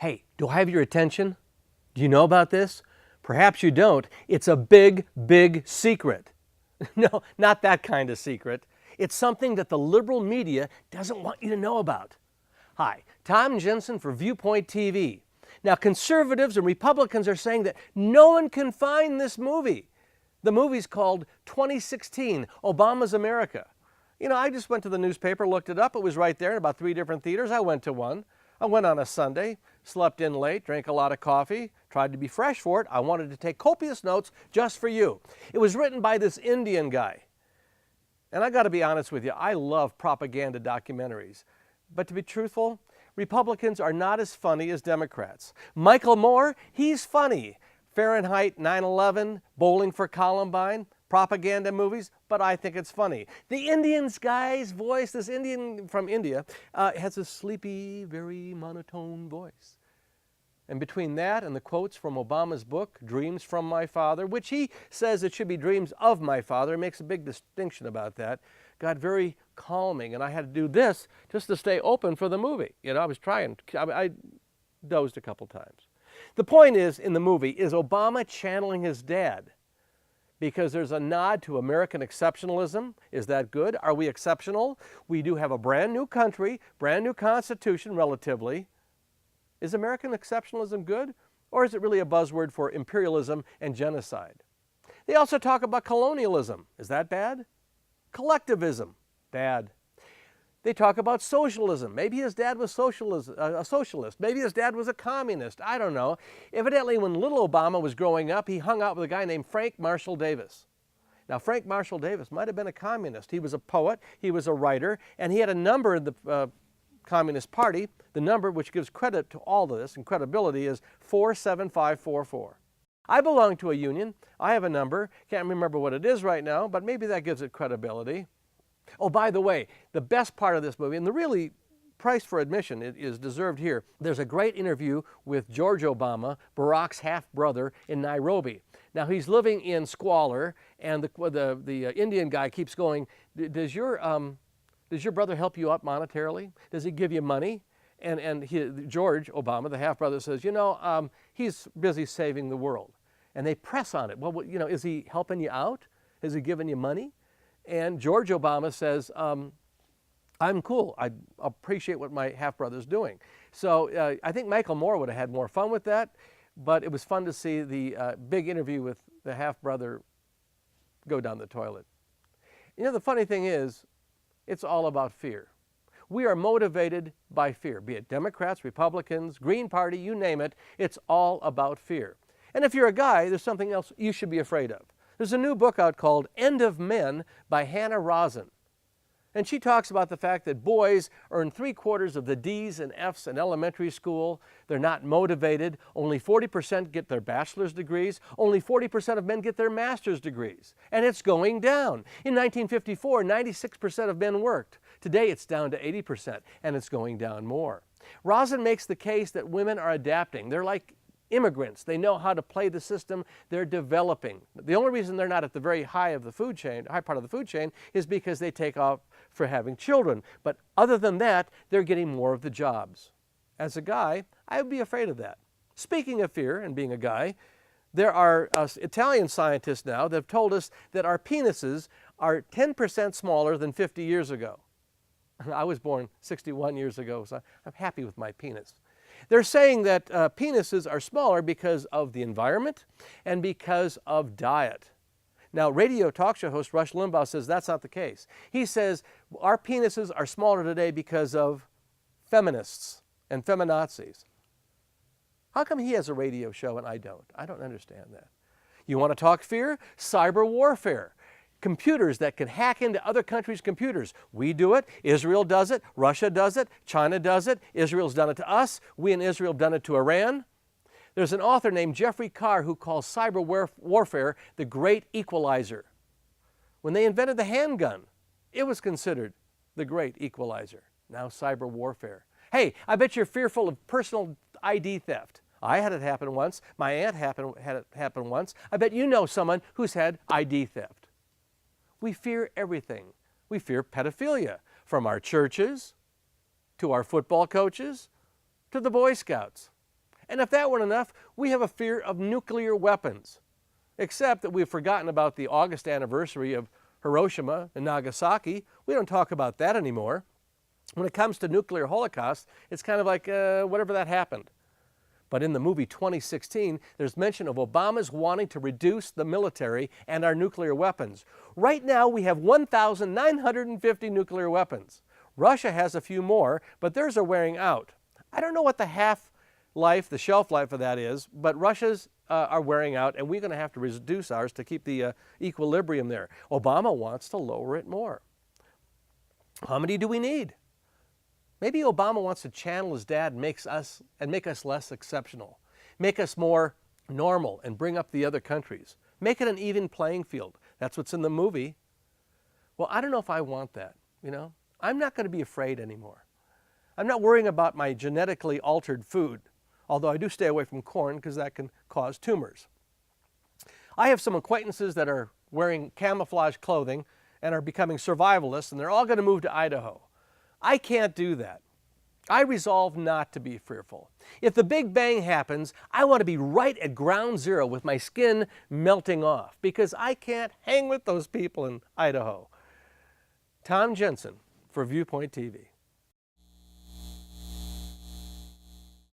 Hey, do I have your attention? Do you know about this? Perhaps you don't. It's a big, big secret. No, not that kind of secret. It's something that the liberal media doesn't want you to know about. Hi, Tom Jensen for VUpoint TV. Now, conservatives and Republicans are saying that no one can find this movie. The movie's called 2016, Obama's America. You know, I just went to the newspaper, looked it up. It was right there in about 3 different theaters. I went to one. I went on a Sunday, slept in late, drank a lot of coffee, tried to be fresh for it. I wanted to take copious notes just for you. It was written by this Indian guy. And I got to be honest with you, I love propaganda documentaries. But to be truthful, Republicans are not as funny as Democrats. Michael Moore, he's funny. Fahrenheit 9/11, Bowling for Columbine, propaganda movies, but I think it's funny. The Indian guy's voice, this Indian from India, has a sleepy, very monotone voice. And between that and the quotes from Obama's book, Dreams from My Father, which he says it should be dreams of my father, makes a big distinction about that, got very calming. And I had to do this just to stay open for the movie. You know, I was trying. I dozed a couple times. The point is, in the movie, is Obama channeling his dad? Because there's a nod to American exceptionalism. Is that good? Are we exceptional? We do have a brand new country, brand new constitution relatively. Is American exceptionalism good? Or is it really a buzzword for imperialism and genocide? They also talk about colonialism. Is that bad? Collectivism, bad. They talk about socialism. Maybe his dad was a socialist. Maybe his dad was a communist. I don't know. Evidently, when little Obama was growing up, he hung out with a guy named Frank Marshall Davis. Now, Frank Marshall Davis might have been a communist. He was a poet, he was a writer, and he had a number in the Communist Party. The number which gives credit to all of this and credibility is 47544. I belong to a union. I have a number. Can't remember what it is right now, but maybe that gives it credibility. Oh, by the way, the best part of this movie, and the really price for admission is deserved here, there's a great interview with George Obama, Barack's half-brother, in Nairobi. Now, he's living in squalor, and the Indian guy keeps going, does your brother help you out monetarily? Does he give you money? And George Obama, the half-brother, says, you know, he's busy saving the world. And they press on it. Well, you know, is he helping you out? Has he given you money? And George Obama says, I'm cool. I appreciate what my half-brother's doing. So I think Michael Moore would have had more fun with that, but it was fun to see the big interview with the half-brother go down the toilet. You know, the funny thing is, it's all about fear. We are motivated by fear, be it Democrats, Republicans, Green Party, you name it. It's all about fear. And if you're a guy, there's something else you should be afraid of. There's a new book out called End of Men by Hannah Rosin. And she talks about the fact that boys earn 3/4 of the D's and F's in elementary school. They're not motivated. Only 40% get their bachelor's degrees. Only 40% of men get their master's degrees. And it's going down. In 1954, 96% of men worked. Today, it's down to 80%, and it's going down more. Rosin makes the case that women are adapting. They're like immigrants. They know how to play the system. They're developing. The only reason they're not at the very high of the food chain, high part of the food chain, is because they take off for having children. But other than that, they're getting more of the jobs. As a guy, I would be afraid of that. Speaking of fear and being a guy, there are Italian scientists now that have told us that our penises are 10% smaller than 50 years ago. I was born 61 years ago, so I'm happy with my penis. They're saying that penises are smaller because of the environment and because of diet. Now, radio talk show host Rush Limbaugh says that's not the case. He says our penises are smaller today because of feminists and feminazis. How come he has a radio show and I don't? I don't understand that. You want to talk fear? Cyber warfare. Computers that can hack into other countries' computers. We do it, Israel does it, Russia does it, China does it, Israel's done it to us, we in Israel have done it to Iran. There's an author named Jeffrey Carr who calls cyber warfare the great equalizer. When they invented the handgun, it was considered the great equalizer. Now cyber warfare. Hey, I bet you're fearful of personal ID theft. I had it happen once. My aunt had it happen once. I bet you know someone who's had ID theft. We fear everything. We fear pedophilia, from our churches, to our football coaches, to the Boy Scouts. And if that weren't enough, we have a fear of nuclear weapons. Except that we've forgotten about the August anniversary of Hiroshima and Nagasaki. We don't talk about that anymore. When it comes to nuclear holocaust, it's kind of like whatever that happened. But in the movie 2016, there's mention of Obama's wanting to reduce the military and our nuclear weapons. Right now, we have 1,950 nuclear weapons. Russia has a few more, but theirs are wearing out. I don't know what the half-life, the shelf life of that is, but Russia's are wearing out, and we're going to have to reduce ours to keep the equilibrium there. Obama wants to lower it more. How many do we need? Maybe Obama wants to channel his dad and make us less exceptional, make us more normal and bring up the other countries, make it an even playing field. That's what's in the movie. Well, I don't know if I want that, you know. I'm not going to be afraid anymore. I'm not worrying about my genetically altered food, although I do stay away from corn because that can cause tumors. I have some acquaintances that are wearing camouflage clothing and are becoming survivalists, and they're all going to move to Idaho. I can't do that. I resolve not to be fearful. If the Big Bang happens, I want to be right at ground zero with my skin melting off because I can't hang with those people in Idaho. Tom Jensen for VUpoint TV.